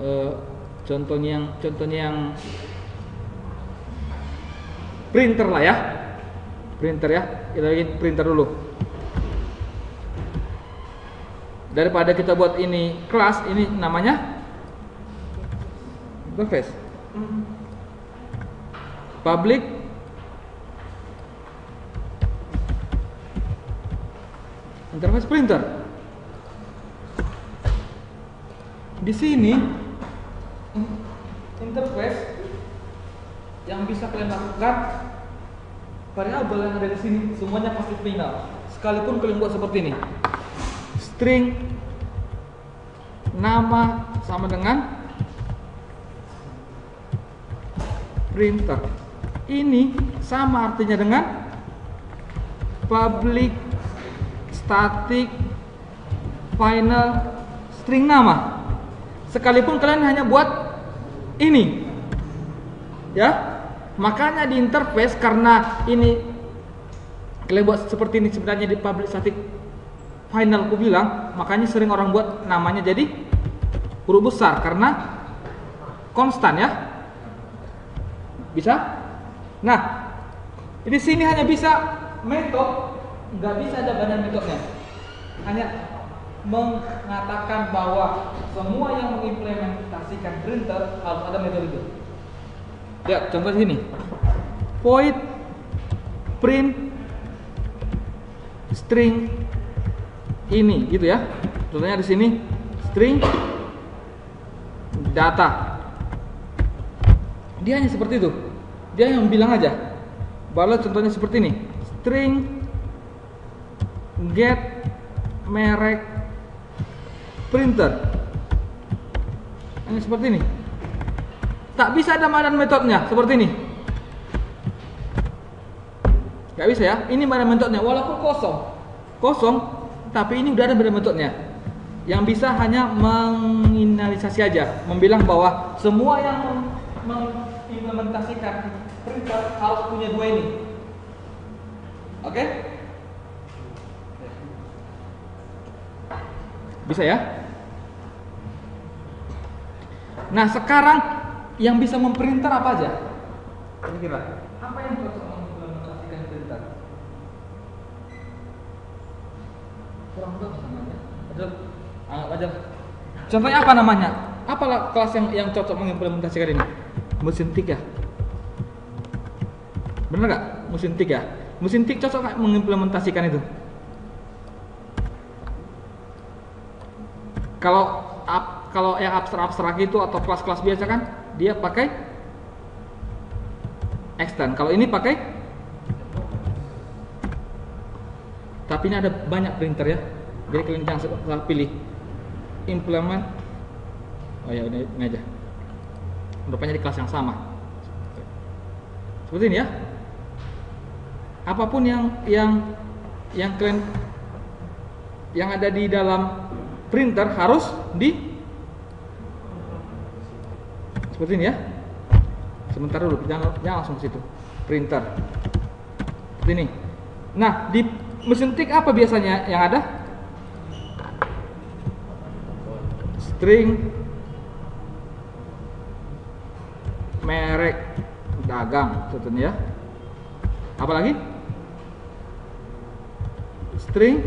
eh, contohnya yang printer lah ya. Printer ya. Kita bikin printer dulu. Daripada kita buat ini kelas, ini namanya interface. Public interface printer. Di sini interface yang bisa kalian lakukan, variabel yang ada di sini semuanya pasti final. Sekalipun kalian buat seperti ini, string nama sama dengan printer, ini sama artinya dengan public static final string nama. Sekalipun kalian hanya buat ini, ya, makanya di interface, karena ini kalian buat seperti ini sebenarnya di public static final aku bilang, makanya sering orang buat namanya jadi huruf besar karena konstan ya. Bisa? Nah, di sini hanya bisa metode, nggak bisa ada badan metodenya. Hanya mengatakan bahwa semua yang mengimplementasikan printer harus ada metode itu. Ya, contoh di sini. Void print string ini gitu ya. Contohnya di sini string data. Dia hanya seperti itu. Dia yang bilang aja. Bahwa contohnya seperti ini. String get merek printer. Hanya seperti ini. Tak bisa ada badan metodenya seperti ini. Gak bisa ya. Ini badan metodenya walaupun kosong, tapi ini udah ada badan metodenya. Yang bisa hanya menginisiasi aja, membilang bahwa semua yang mengimplementasikan printer harus punya dua ini. Oke? Bisa ya? Nah, sekarang yang bisa memprinter apa aja? Kira-kira apa yang cocok mengimplementasikan printer? Kurang tahu namanya. Aja. Contohnya apa namanya? Apalah kelas yang cocok mengimplementasikan ini? Mesin tik ya? Bener nggak? Mesin tik ya? Mesin tik cocok nggak mengimplementasikan itu? Kalau yang abstrak itu atau kelas-kelas biasa kan dia pakai extend. Kalau ini pakai, tapi ini ada banyak printer ya. Jadi kalian jangan salah pilih. Implement. Oh ya, ini aja. Rupanya di kelas yang sama. Seperti ini ya. Apapun yang kalian yang ada di dalam printer harus di seperti ini ya. Sebentar dulu, jangan langsung ke situ. Printer. Seperti ini. Nah, di mesin tik apa biasanya yang ada? String merek dagang, contohnya ya. Apa lagi? String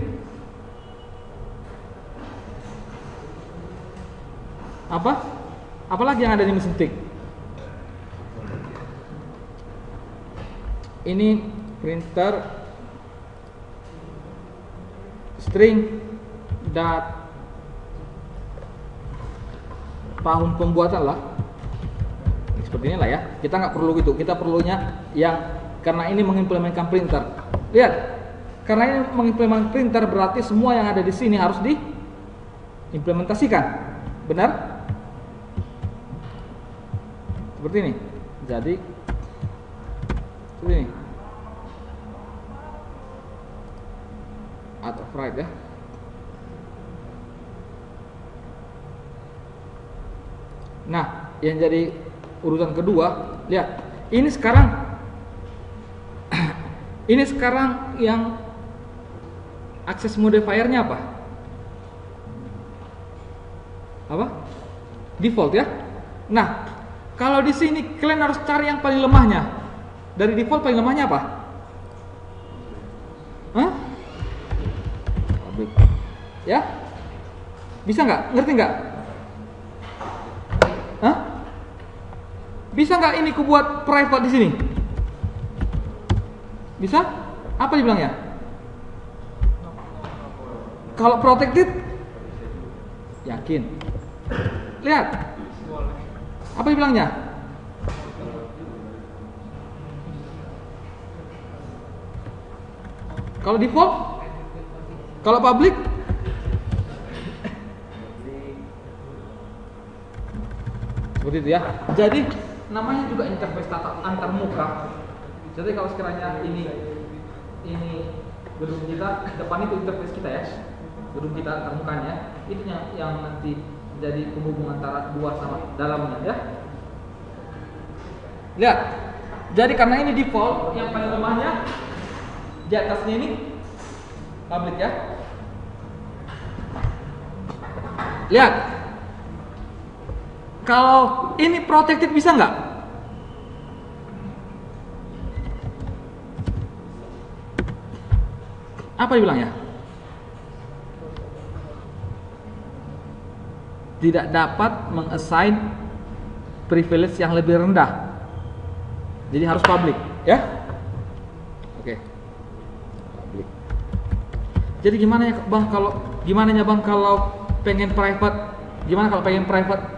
apa? Apalagi yang ada di mesin tik? Ini printer string tahun pembuatan lah. Seperti inilah ya. Kita nggak perlu gitu. Kita perlunya yang karena ini mengimplementasikan printer. Lihat, karena ini mengimplementasikan printer berarti semua yang ada di sini harus diimplementasikan. Benar? Seperti ini. Jadi seperti ini. Out of right ya. Nah, yang jadi urutan kedua, lihat. Ini sekarang yang access modifier-nya apa? Apa? default ya. Nah, kalau di sini kalian harus cari yang paling lemahnya. Dari default paling lemahnya apa? Hah? Public. Ya? Bisa nggak? Ngerti nggak? Hah? Bisa nggak ini ku buat private di sini? Bisa? Apa dibilangnya? Kalau protected? Yakin? Lihat. Apa dibilangnya? Kalau default? Kalau public? Seperti itu ya. Jadi namanya juga interface tatap antar muka. Jadi kalau sekiranya ini gedung kita, depan itu interface kita ya. Gedung kita antar mukanya, itu yang nanti jadi penghubung antara luar sama dalamnya ya. Lihat. Jadi karena ini default, yang paling lemahnya di atasnya ini public ya. Lihat. Kalau ini protected bisa nggak? Apa dibilangnya? Tidak dapat mengassign privilege yang lebih rendah. Jadi harus public, ya? Oke. Public. Jadi gimana ya, Bang, kalau pengen private? Gimana kalau pengen private?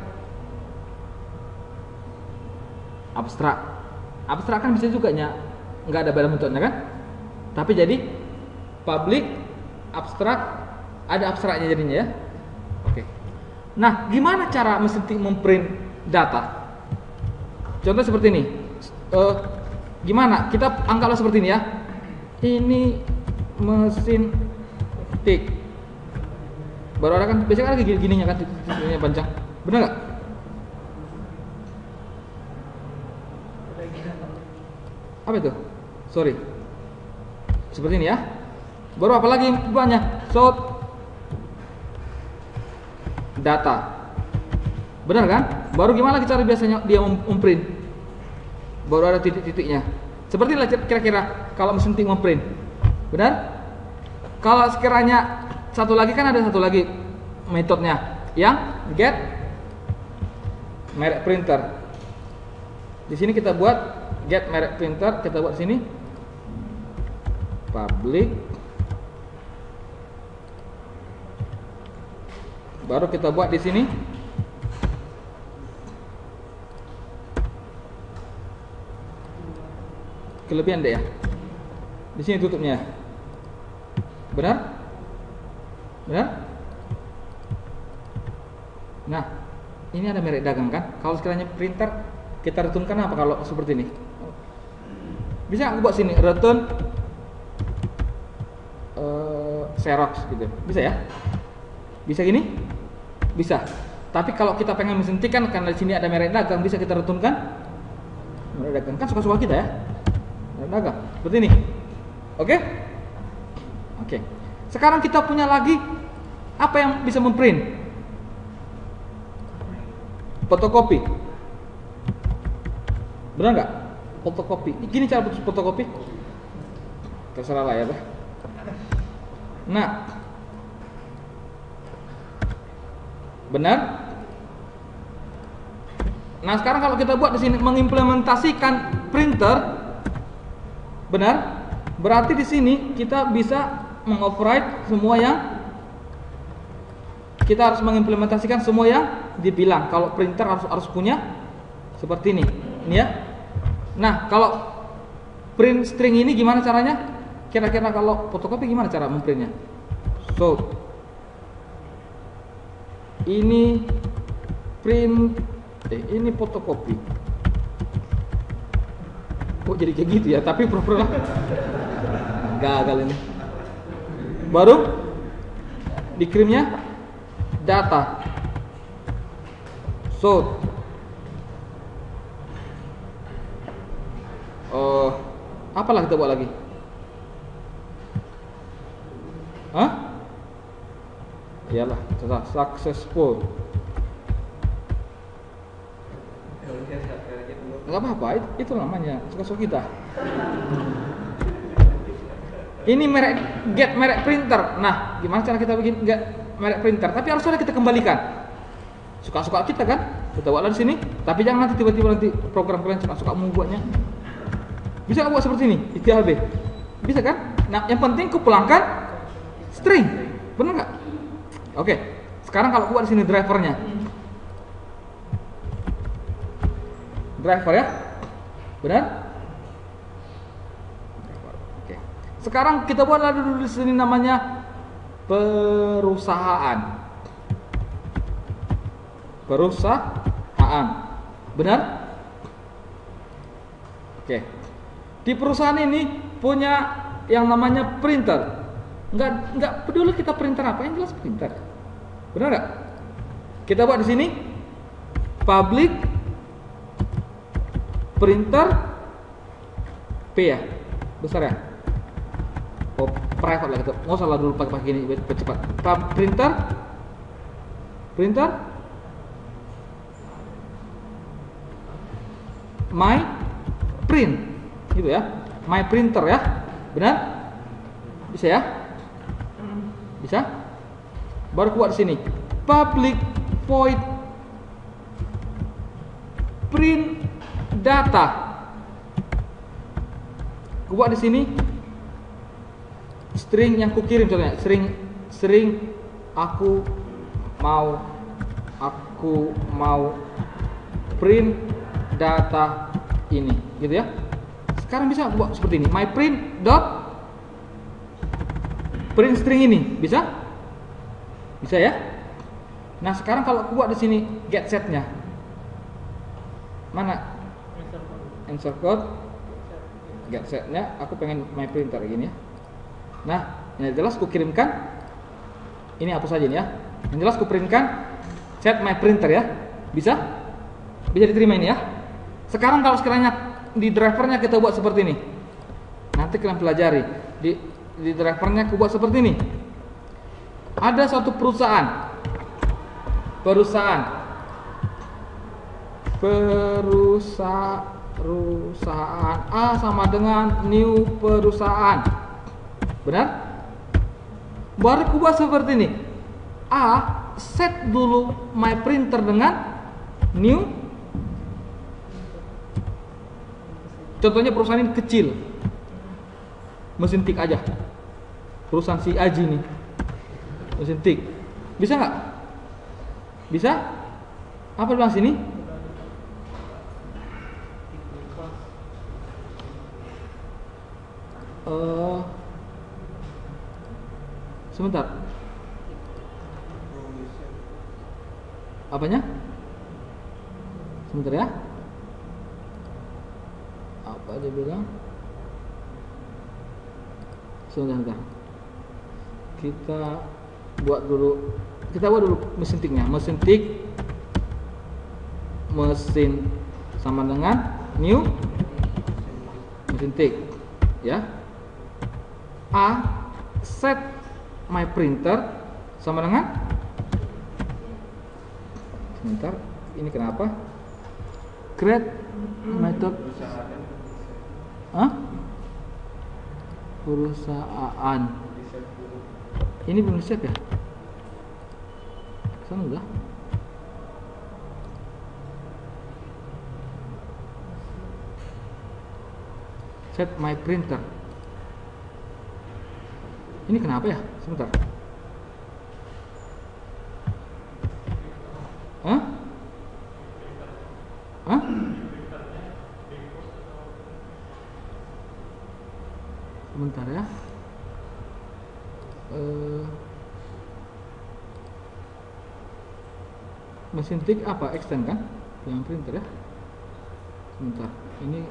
Abstrak kan bisa juga nggak ada beda bentuknya kan? Tapi jadi public, abstrak, ada abstraknya jadinya ya. Oke. Nah, gimana cara mesin memprint data? Contoh seperti ini. Gimana? Kita anggaplah seperti ini ya. Ini mesin tik. Baru ada kan? Biasanya kan gininya kan, titiknya panjang. Benar nggak? Apa itu? Sorry. Seperti ini ya. Baru apa lagi banyak? Sort data. Benar kan? Baru gimana cara biasanya dia memprint? Baru ada titik-titiknya. Seperti kira-kira kalau mesin tik memprint. Benar? Kalau sekiranya satu lagi kan ada satu lagi metodenya yang get merek printer. Di sini kita buat get merek printer, kita buat sini public, baru kita buat di sini kelebihan deh ya. Di sini tutupnya. Benar? Benar? Nah, ini ada merek dagang kan? Kalau sekiranya printer kita returnkan apa kalau seperti ini? Bisa aku buat sini return Xerox gitu. Bisa ya? Bisa gini? Bisa. Tapi kalau kita pengen mesin tik kan karena di sini ada merek dagang, bisa kita returnkan merek dagang. Kan suka-suka kita ya. Merek dagang. Seperti ini. Oke? Oke. Sekarang kita punya lagi apa yang bisa memprint? Fotokopi. Benar nggak? Fotokopi. Gini cara fotokopi. Terserah lah ya, Bah. Nah, benar? Nah, sekarang kalau kita buat di sini mengimplementasikan printer, benar? Berarti di sini kita bisa mengoverride semua yang kita harus mengimplementasikan semua yang dibilang. Kalau printer harus punya seperti ini. Ini ya. Nah, kalau print string ini gimana caranya? Kira-kira kalau fotokopi gimana cara memprintnya? So, ini print, ini fotokopi. Kok jadi kayak gitu ya? Tapi proper lah. Gagal ini. Baru dikirimnya data. So, apalah kita buat lagi? Hah? Iyalah, successful. nggak apa-apa, itu namanya suka-suka kita. Ini get merek printer. Nah, gimana cara kita bikin get merek printer? Tapi harus ada kita kembalikan. Suka-suka kita kan, kita buatlah di sini. Tapi jangan nanti tiba-tiba nanti program kalian suka-suka membuatnya. Bisa nggak buat seperti ini? ITHB. Bisa kan? Nah, yang penting kupulangkan string. Benar nggak? Oke. Sekarang kalau buat di sini drivernya. Driver ya? Benar? Oke. Sekarang kita buatlah dulu di sini namanya perusahaan. Perusahaan. Benar? Oke. Di perusahaan ini punya yang namanya printer. Enggak peduli kita printer apa, yang jelas printer. Benar enggak? Kita buat di sini public printer P ya. Besar ya? Oh, private lah gitu. Nggak usah lah dulu pakai ini cepat. Printer my print gitu ya, my printer ya, benar? Bisa ya? Bisa? Baru kuat di sini public void print data. Kuat di sini string yang kukirim, contohnya string aku mau print data ini, gitu ya. Sekarang bisa buat seperti ini, my print dot print string ini, bisa? Bisa ya? Nah, sekarang kalau aku buat di sini get setnya, mana? Insert code, get setnya, aku pengen my printer gini ya. Nah, yang jelas aku kirimkan ini hapus saja ini ya. Yang jelas aku printkan set my printer ya. Bisa? Bisa diterima ini ya. Sekarang kalau sekiranya di drivernya kita buat seperti ini, nanti kalian pelajari di drivernya aku buat seperti ini. Ada suatu perusahaan A sama dengan new perusahaan, benar? Baru aku buat seperti ini. A set dulu my printer dengan new. Contohnya perusahaan ini kecil, mesin tik aja. Perusahaan si Aji nih, mesin tik. Bisa nggak? Bisa? Apa bilang sini? Sebentar. Apanya? Sebentar ya. Apa dia bilang? Sebentar. Kita buat dulu mesin tiknya. Mesin tik mesin sama dengan new mesin tik ya. A set my printer sama dengan, sebentar, ini kenapa create method perusahaan ini belum set ya, sana udah. Set my printer ini kenapa ya, sebentar. Sebentar ya. Mesin tik apa? Extend kan? Yang printer ya. Sebentar. Ini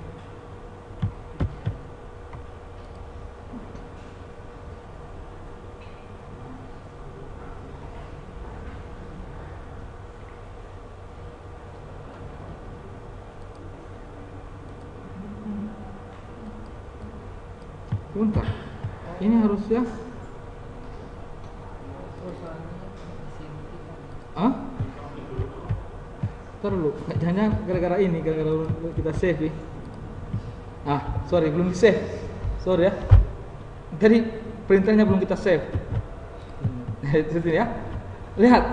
sebentar. Ini harusnya Ntar dulu, jangan gara-gara ini, gara-gara kita save ya. Sorry, belum di save. Sorry ya. Tadi printernya belum kita save. Itu ya. Lihat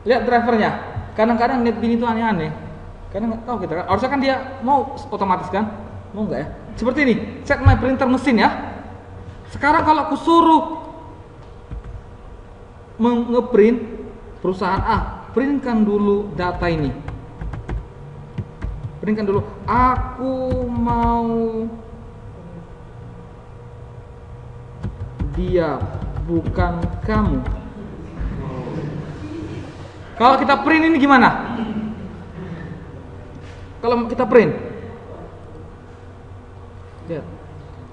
drivernya. Kadang-kadang NetBeans itu aneh-aneh. Karena nggak tahu kita kan. Harusnya kan dia mau otomatis kan? Mau nggak ya? Seperti ini, set my printer mesin ya. Sekarang kalau aku suruh ngeprint perusahaan A, printkan dulu data ini. Printkan dulu. Aku mau dia, bukan kamu. Kalau kita print ini gimana? Kalau kita print, lihat,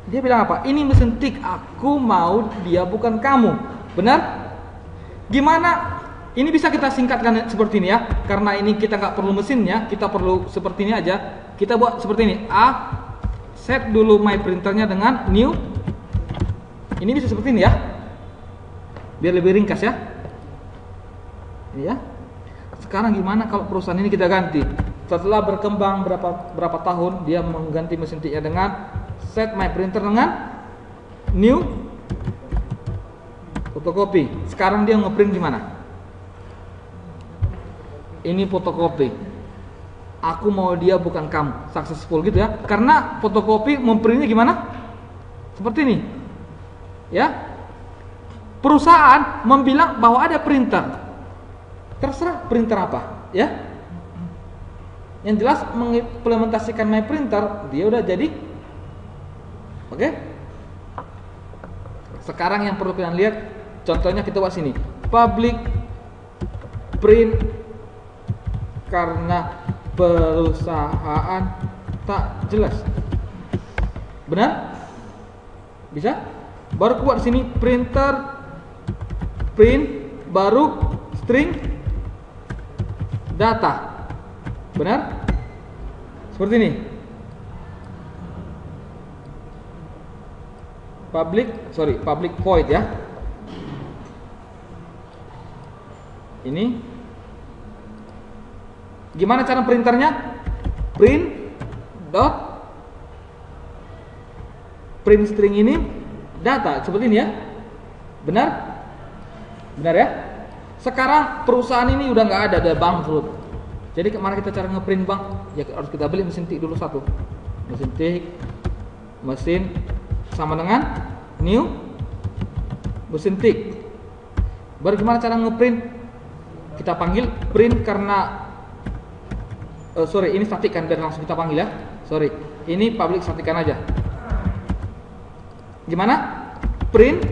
dia bilang apa? Ini mesin tik, aku mau dia, bukan kamu. Benar? Gimana? Ini bisa kita singkatkan seperti ini ya. Karena ini kita nggak perlu mesinnya, kita perlu seperti ini aja. Kita buat seperti ini. Set dulu my printernya dengan new. Ini bisa seperti ini ya. Biar lebih ringkas ya. Ini ya. Sekarang gimana kalau perusahaan ini kita ganti? Setelah berkembang berapa tahun, dia mengganti mesin tiknya dengan set my printer dengan new fotokopi. Sekarang dia ngeprint gimana? Ini fotokopi. Aku mau dia, bukan kamu. Successful gitu ya. Karena fotokopi memprintnya gimana? Seperti ini. Ya. Perusahaan membilang bahwa ada printer. Terserah printer apa, ya. Yang jelas mengimplementasikan my printer, dia udah jadi. Oke? Sekarang yang perlu kalian lihat, contohnya kita buat sini. Public print karena perusahaan tak jelas. Benar? Bisa? Baru buat sini printer print baru string data. Benar? Seperti ini. Public void ya. Ini gimana cara printernya? Print string ini data, seperti ini ya. Benar? Benar ya? Sekarang perusahaan ini udah nggak ada bangkrut. Jadi kemana kita cara ngeprint bang? Ya harus kita beli mesin tik dulu satu. Mesin tik, mesin sama dengan new mesin tik. Baru gimana cara ngeprint? Kita panggil print karena ini statik kan, biar langsung kita panggil ya. Ini public statikan aja. Gimana? Print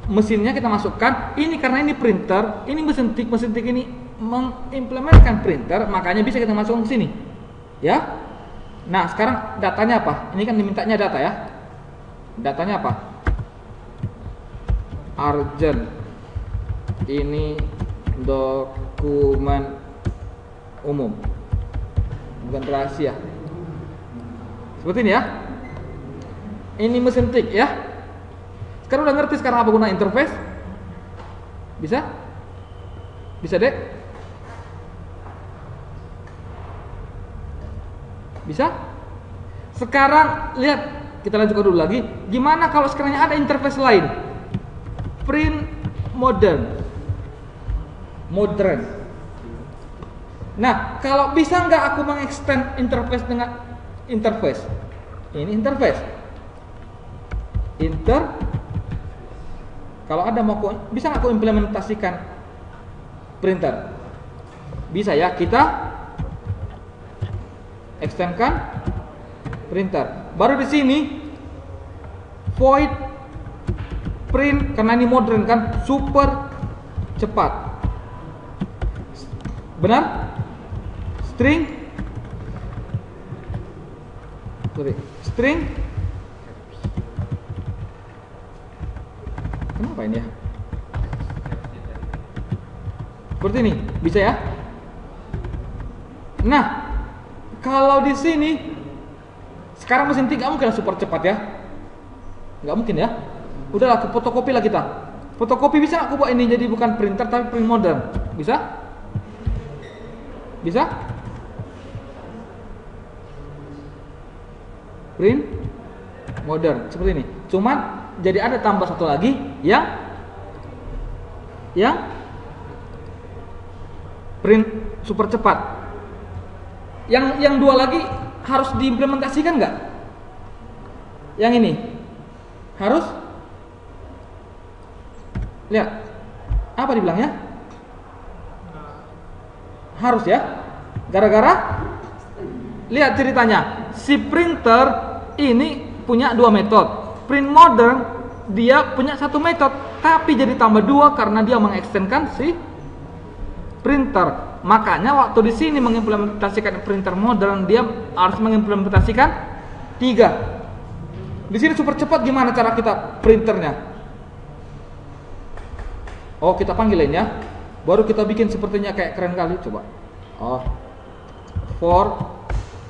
mesinnya kita masukkan. Ini karena ini printer, ini mesin tik ini mengimplementkan printer, makanya bisa kita masukkan ke sini. Ya. Nah, sekarang datanya apa? Ini kan dimintanya data ya. Datanya apa? Urgent. Ini dokumen umum. Bukan rahasia. Seperti ini ya. Ini mesin tik ya. Sekarang udah ngerti sekarang apa guna interface? Bisa? Bisa, Dek? Bisa? Sekarang lihat, kita lanjutkan dulu lagi. Gimana kalau sekarang ada interface lain? Print modern. Nah, kalau bisa nggak aku mengextend interface dengan interface? Ini interface. Kalau ada bisa nggak aku implementasikan printer? Bisa ya, kita extendkan printer. Baru di sini void print, karena ini modern kan, super cepat. Benar? String. Kenapa ini ya? Seperti ini, bisa ya? Nah, kalau di sini sekarang mesin tik nggak mungkin super cepat ya, nggak mungkin ya. Udahlah, ke fotokopi lah kita. Fotokopi bisa aku buat ini jadi bukan printer tapi print modern, bisa? Bisa? Print modern seperti ini. Cuman jadi ada tambah satu lagi yang print super cepat. Yang dua lagi harus diimplementasikan nggak? Yang ini harus, lihat apa dibilangnya? Harus ya. Gara-gara lihat ceritanya, si printer ini punya dua metode. Print modern dia punya satu metode, tapi jadi tambah dua karena dia mengekstenkan si printer. Makanya waktu di sini mengimplementasikan printer modern, dia harus mengimplementasikan 3. Di sini super cepat, gimana cara kita printernya? Oh, kita panggilin ya. Baru kita bikin sepertinya kayak keren kali, coba. Oh, for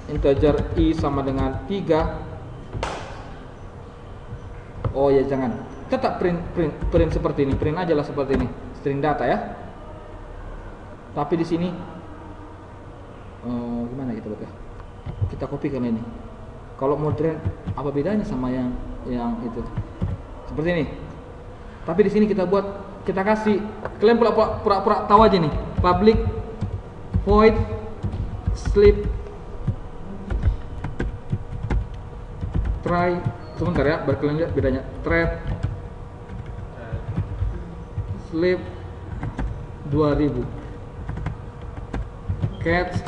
integer i sama dengan 3. Oh ya, jangan. Tetap print seperti ini. Print aja lah seperti ini. String data ya. Tapi di sini gimana kita buat ya? Kita copykan ini. Kalau modern apa bedanya sama yang itu? Seperti ini. Tapi di sini kita kasih, kalian pura-pura tahu aja nih. Public void sleep try. Sebentar ya, biar kalian lihat bedanya. Thread sleep 2000 catch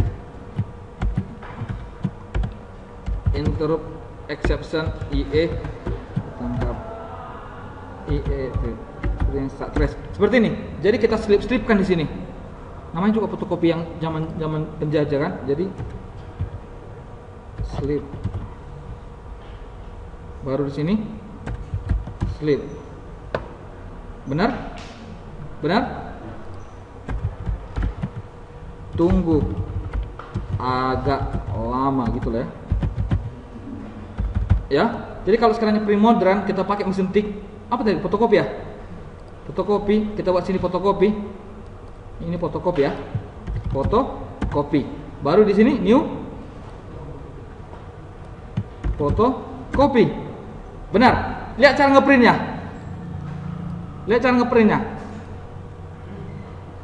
interrupt exception IE tangkap IE trace. Seperti ini. Jadi kita stripkan di sini. Namanya juga fotokopi yang zaman penjajah kan. Jadi sleep. Baru di sini sleep. Benar? Tunggu agak lama gitu lah ya. Ya. Jadi kalau sekarang print modern kita pakai mesin tik apa tadi? Fotokopi ya? Fotokopi, kita buat sini fotokopi. Ini fotokopi ya. Fotokopi. Baru di sini new fotokopi. Benar. Lihat cara ngeprintnya.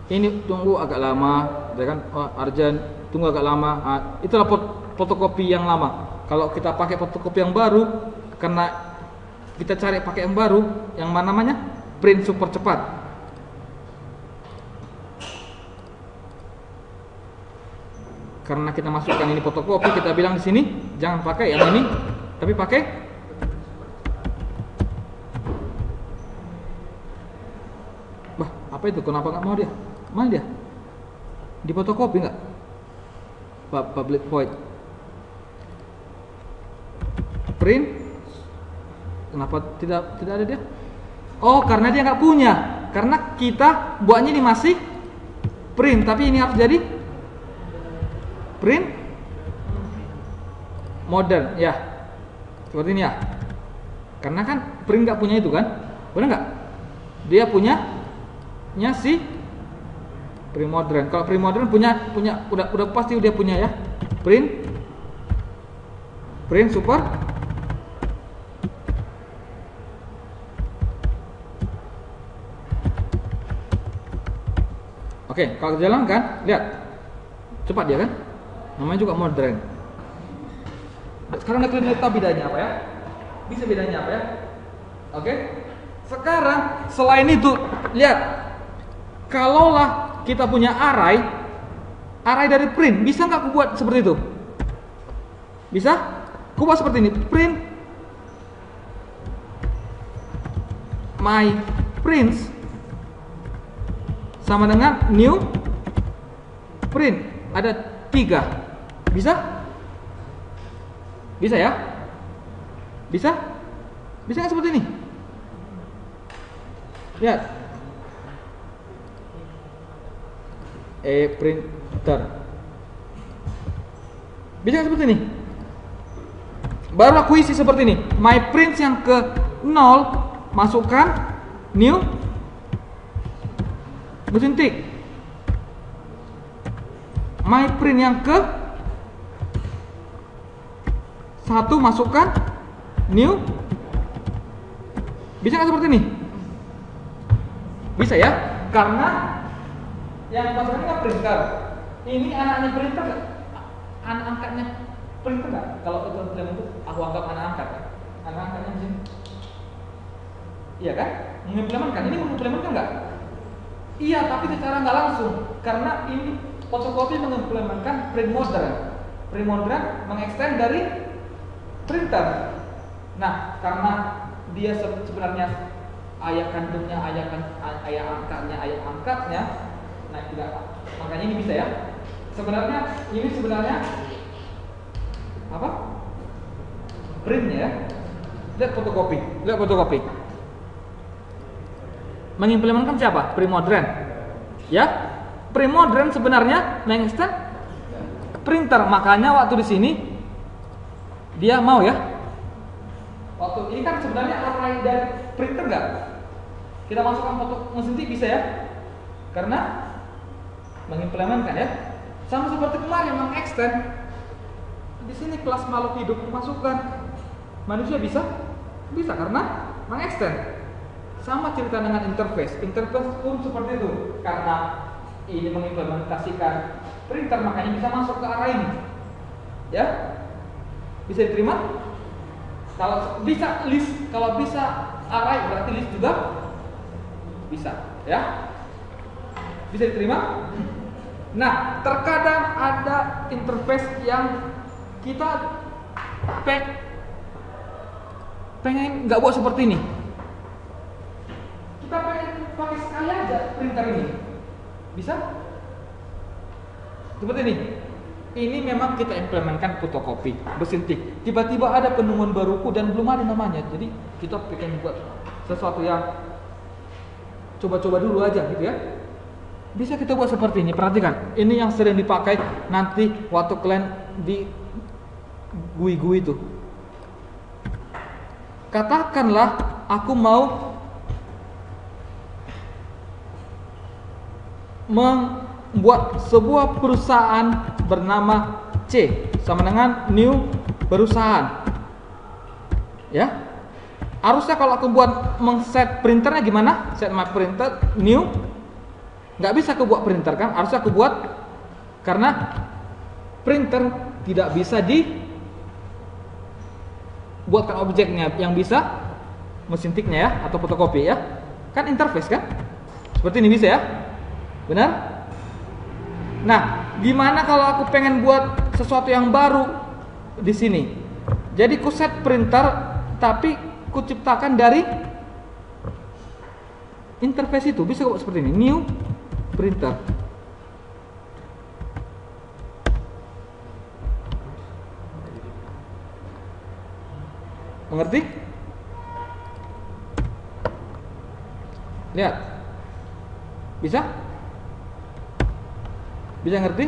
Ini tunggu agak lama, ya kan? Oh, Arjan, tunggu agak lama. Itulah fotokopi yang lama. Kalau kita pakai fotokopi yang baru, karena kita cari pakai yang baru, yang mana namanya? Print super cepat. Karena kita masukkan ini fotokopi, kita bilang di sini jangan pakai yang ini, tapi pakai apa itu? Kenapa nggak mau dia? Mana dia? Di fotokopi nggak? Public void print. Kenapa tidak ada dia? Oh, karena dia nggak punya. Karena kita buatnya ini masih print, tapi ini harus jadi print modern ya. Seperti ini ya. Karena kan print nggak punya itu kan? Benar nggak? Dia punya si print modern. Kalau print modern punya udah pasti dia punya ya. Print super. Oke, kalau jalankan, lihat cepat dia kan? Namanya juga modern. Sekarang kalian lihat bedanya apa ya? Bisa bedanya apa ya? Oke. Sekarang selain itu, lihat. Kalaulah kita punya array dari print, bisa nggak aku buat seperti itu? Bisa? Aku buat seperti ini. Print my prints sama dengan new print. Ada 3. Bisa? Bisa ya? Bisa? Bisa nggak seperti ini? Lihat. Printer. Bisa seperti ini. Baru aku isi seperti ini. My prints yang ke 0 masukkan new mesin tik. my print yang ke satu masukkan new. Bisa nggak seperti ini? Bisa ya, karena yang masukkan ini kan printer. Ini anaknya printer nggak? Anak angkatnya printer nggak? Kalau itu itu aku anggap anak angkat kan? Anak angkatnya di sini. Iya kan? Mengimplementkan. Ini mengimplementkan nggak? Iya, tapi secara nggak langsung. Karena ini fotokopi mengimplementkan print modern. Print modern mengextend dari printer. Nah, karena dia sebenarnya ayah kandungnya, ayah angkatnya, nah tidak. Makanya ini bisa ya. Ini sebenarnya apa? Printnya ya. Lihat fotokopi. Mengimplementkan siapa? Premodern. Ya, premodern sebenarnya mengextend printer. Makanya waktu di sini dia mau ya. Waktu ini kan sebenarnya array dari printer nggak? Kita masukkan foto mesin tik bisa ya? Karena mengimplementkan ya. Sama seperti kemarin mengextend. Di sini kelas makhluk hidup masukkan. Manusia bisa? Bisa karena mengextend. Sama cerita dengan interface. Interface pun seperti itu. Karena ini mengimplementasikan printer, makanya bisa masuk ke arah ini. Ya? Bisa diterima? Kalau bisa list, kalau bisa array berarti list juga bisa, ya? Bisa diterima? Nah, terkadang ada interface yang kita pengen nggak buat seperti ini. Kita pengen pakai sekali aja printer ini, bisa? Seperti ini. Ini memang kita implementkan fotokopi, mesin tik. Tiba-tiba ada penemuan baruku dan belum ada namanya. Jadi kita pengen buat sesuatu yang coba-coba dulu aja gitu ya. Bisa kita buat seperti ini. Perhatikan, ini yang sering dipakai nanti waktu kalian di GUI itu. Katakanlah aku mau membuat sebuah perusahaan bernama C sama dengan new perusahaan. Ya. Harusnya kalau aku buat meng-set printernya gimana? Set my printer new. Nggak bisa aku buat printer kan? Harusnya aku buat karena printer tidak bisa dibuatkan objeknya, yang bisa mesin tiknya ya atau fotokopi ya. Kan interface kan? Seperti ini bisa ya? Benar? Nah, gimana kalau aku pengen buat sesuatu yang baru di sini? Jadi ku set printer tapi ku ciptakan dari interface itu. Bisa kok seperti ini, new printer. Mengerti? Lihat. Bisa? Bisa ngerti?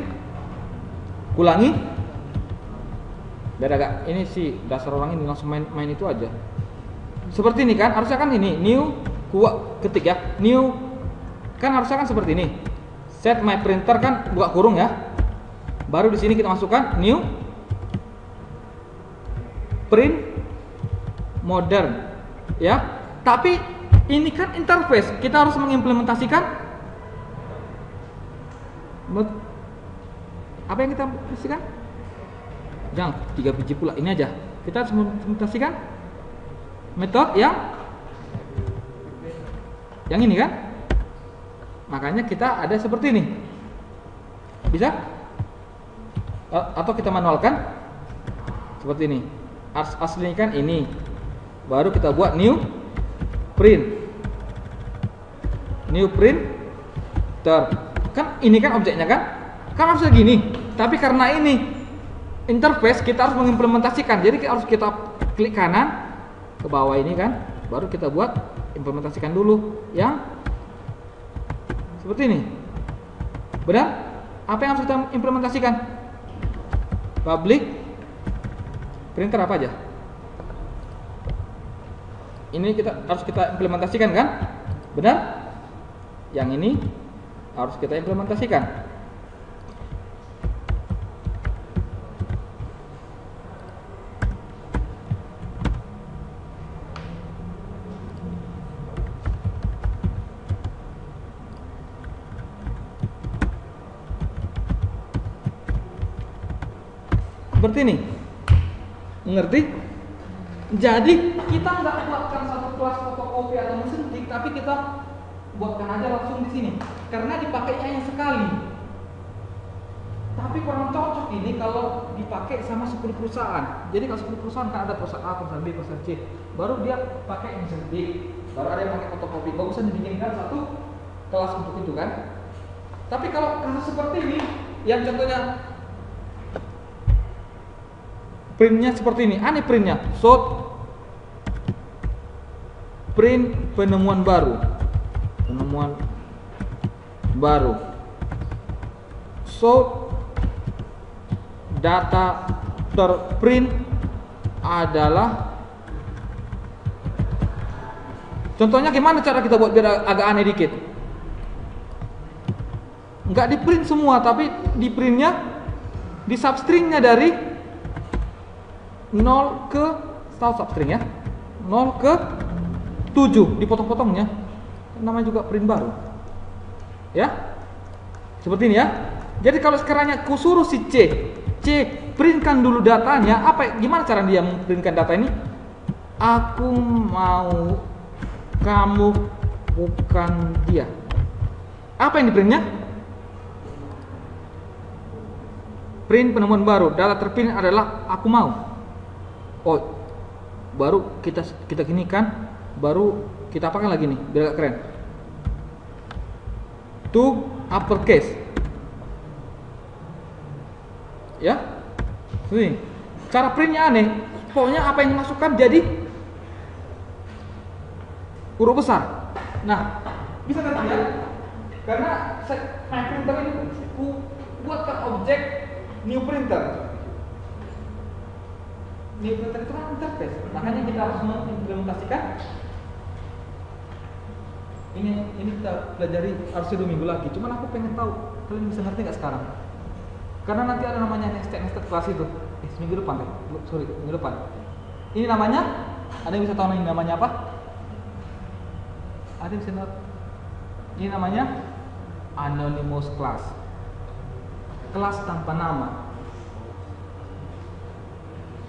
Ulangi. Beda gak? Ini sih dasar orang ini langsung main itu aja. Seperti ini kan? Harusnya kan ini new ketik ya. New kan harusnya kan seperti ini. Set my printer kan buka kurung ya. Baru di sini kita masukkan new print modern ya. Tapi ini kan interface. Kita harus mengimplementasikan apa yang kita implementasikan? Jangan 3 biji pula, ini aja. Kita harus mengimplementasikan metode yang ini kan? Makanya kita ada seperti ini. Bisa? Atau kita manualkan seperti ini. Aslinya kan ini. Baru kita buat new print. New printer. Kan ini kan objeknya kan? Kan harusnya gini. Tapi karena ini interface, kita harus mengimplementasikan. Jadi harus kita klik kanan ke bawah ini kan. Baru kita buat implementasikan dulu yang seperti ini. Benar? Apa yang harus kita implementasikan? Public printer apa aja? Ini harus kita implementasikan kan? Benar? Yang ini harus kita implementasikan. Seperti ini. Mengerti? Jadi kita nggak buatkan satu kelas fotokopi atau mesin ketik, tapi kita buatkan aja langsung di sini. Karena dipakainya yang sekali. Tapi kurang cocok ini kalau dipakai sama 10 perusahaan. Jadi kalau 10 perusahaan kan ada perusahaan A, perusahaan B, perusahaan C. Baru dia pakai mesin ketik. Baru ada yang pakai fotokopi. Bagusan dibikinkan satu kelas untuk itu kan. Tapi kalau kasus seperti ini, yang contohnya printnya seperti ini, aneh printnya, short print penemuan baru, short data terprint adalah. Contohnya gimana cara kita buat biar agak aneh dikit? Nggak di print semua, tapi di printnya di substringnya dari 0 ke substring ya, 0 ke 7 dipotong-potongnya, namanya juga print baru ya, seperti ini ya. Jadi kalau sekarangnya ku suruh si C printkan dulu datanya, gimana cara dia memprintkan data ini? Aku mau kamu bukan dia. Apa yang diprintnya? Print penemuan baru, data terprint adalah aku mau. Oh, baru kita gini kan, baru kita apakan lagi nih biar agak keren. To uppercase. Ya, ini cara printnya aneh. Pokoknya apa yang dimasukkan jadi huruf besar. Nah, bisa kan ya? Karena my printer ini ku buatkan objek new printer. New printer itu kan interface. Makanya kita harus mengimplementasikan. Ini kita pelajari harusnya 2 minggu lagi. Cuman aku pengen tahu kalian bisa ngerti nggak sekarang? Karena nanti ada namanya nested kelas itu. Minggu depan deh. Minggu depan. Ini namanya, ada yang bisa tahu ini namanya apa? Ada yang bisa tahu? Ini namanya anonymous class. Kelas tanpa nama.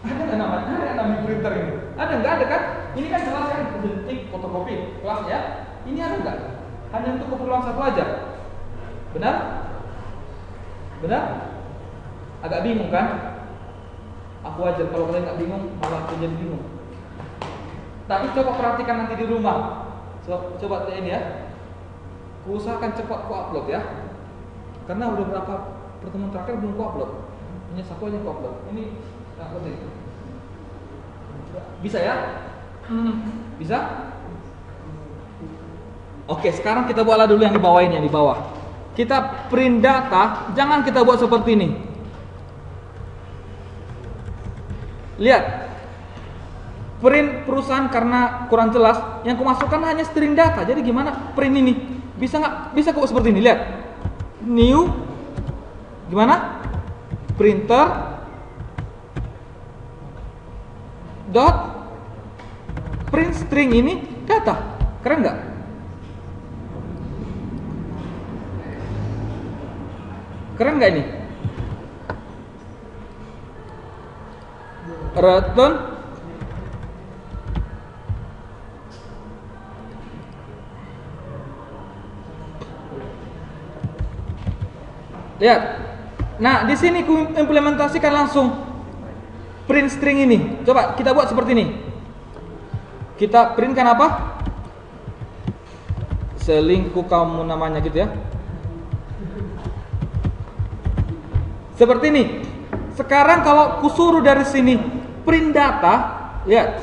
Ada nggak namanya? Ada nama printer ini? Ada nggak ada kan? Ini kan jelas kan detik fotokopi kelas ya. Ini ada nggak? Hanya untuk keperluan satu aja. Benar? Benar? Agak bingung kan? Aku ajar, kalau kalian nggak bingung malah aku jadi bingung. Tapi coba perhatikan nanti di rumah. Coba ini ya. Ku usahakan cepat ku upload ya. Karena udah berapa pertemuan terakhir belum ku upload. Hanya satu aja ku upload. Ini nggak penting. Bisa ya? Bisa? Oke, sekarang kita buatlah dulu yang di bawah ini, yang di bawah. Kita print data, jangan kita buat seperti ini. Lihat, print perusahaan karena kurang jelas, yang kumasukkan hanya string data. Jadi gimana print ini? Bisa nggak? Bisa kok seperti ini. Lihat, new, gimana? Printer dot print string ini data. Keren nggak? Keren nggak ini? Return lihat. Nah, di sini ku implementasikan langsung print string ini. Coba kita buat seperti ini. Kita printkan apa? Selingkuh kamu namanya gitu ya. Seperti ini. Sekarang kalau kusuruh dari sini print data, lihat.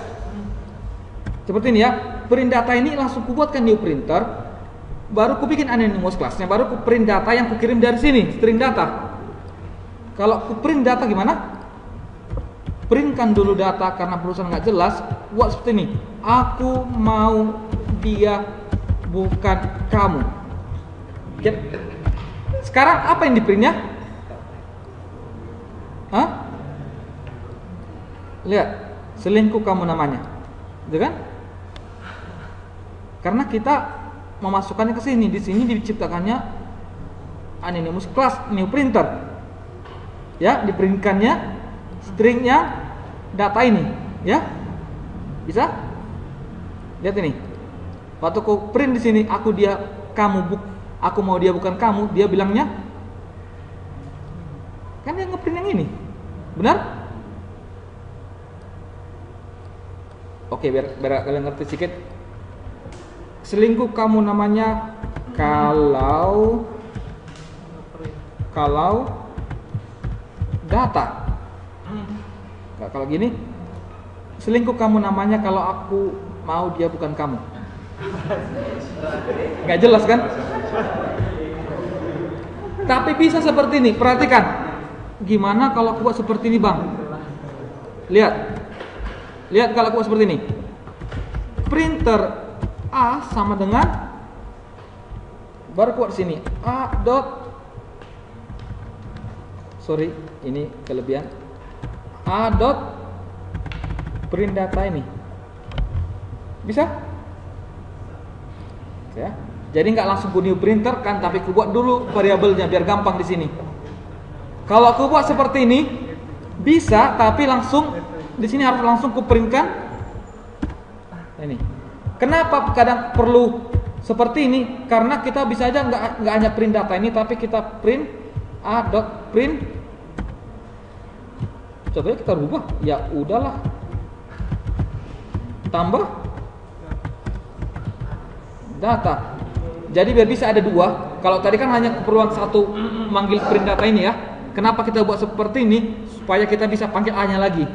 Seperti ini ya. Print data ini langsung kubuatkan new printer. Baru ku bikin anonymous class-nya, baru ku print data yang ku kirim dari sini, string data. Kalau ku print data gimana? Printkan dulu data karena perusahaan nggak jelas. Buat seperti ini. Aku mau dia, bukan kamu. Oke. Sekarang apa yang di printnya? Hah? Lihat, selingkuh kamu namanya, gitu kan? Karena kita memasukkannya ke sini. Di sini diciptakannya anonymous class new printer. Ya, diprintkannya stringnya data ini, ya. Bisa? Lihat ini. Waktu aku print di sini, aku mau dia bukan kamu, dia bilangnya kan dia ngeprint yang ini. Benar? Oke, biar kalian ngerti sedikit. Selingkuh kamu namanya kalau data. Kalau gini, selingkuh kamu namanya kalau aku mau dia bukan kamu. Nggak jelas kan? Tapi bisa seperti ini. Perhatikan. Gimana kalau aku buat seperti ini, Bang? Lihat kalau aku buat seperti ini. Printer A sama dengan, baru kuat sini A dot, sorry ini kelebihan, A dot print data ini. Bisa? Ya. Jadi nggak langsung ku new printer kan, tapi ku buat dulu variabelnya biar gampang di sini. Kalau aku buat seperti ini bisa, tapi langsung di sini harus langsung ku printkan ini. Kenapa kadang perlu seperti ini? Karena kita bisa aja nggak hanya print data ini, tapi kita print a dot print. Contohnya kita rubah, ya udahlah, tambah data. Jadi biar bisa ada dua. Kalau tadi kan hanya keperluan satu manggil print data ini ya. Kenapa kita buat seperti ini? Supaya kita bisa panggil A-nya lagi.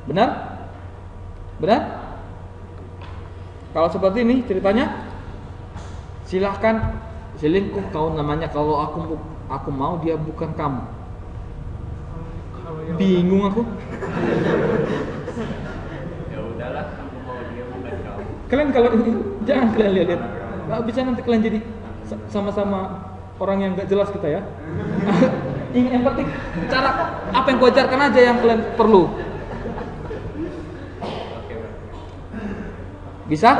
Benar? Benar? Kalau seperti ini ceritanya, silahkan selingkuh kau namanya kalau aku mau dia bukan kamu. Bingung aku. Ya udahlah, aku mau dia bukan kamu. Kalian kalau jangan kalian lihat. Nggak bisa nanti kalian jadi sama-sama orang yang nggak jelas kita ya. Yang penting cara apa yang kuajarkan aja yang kalian perlu. Bisa?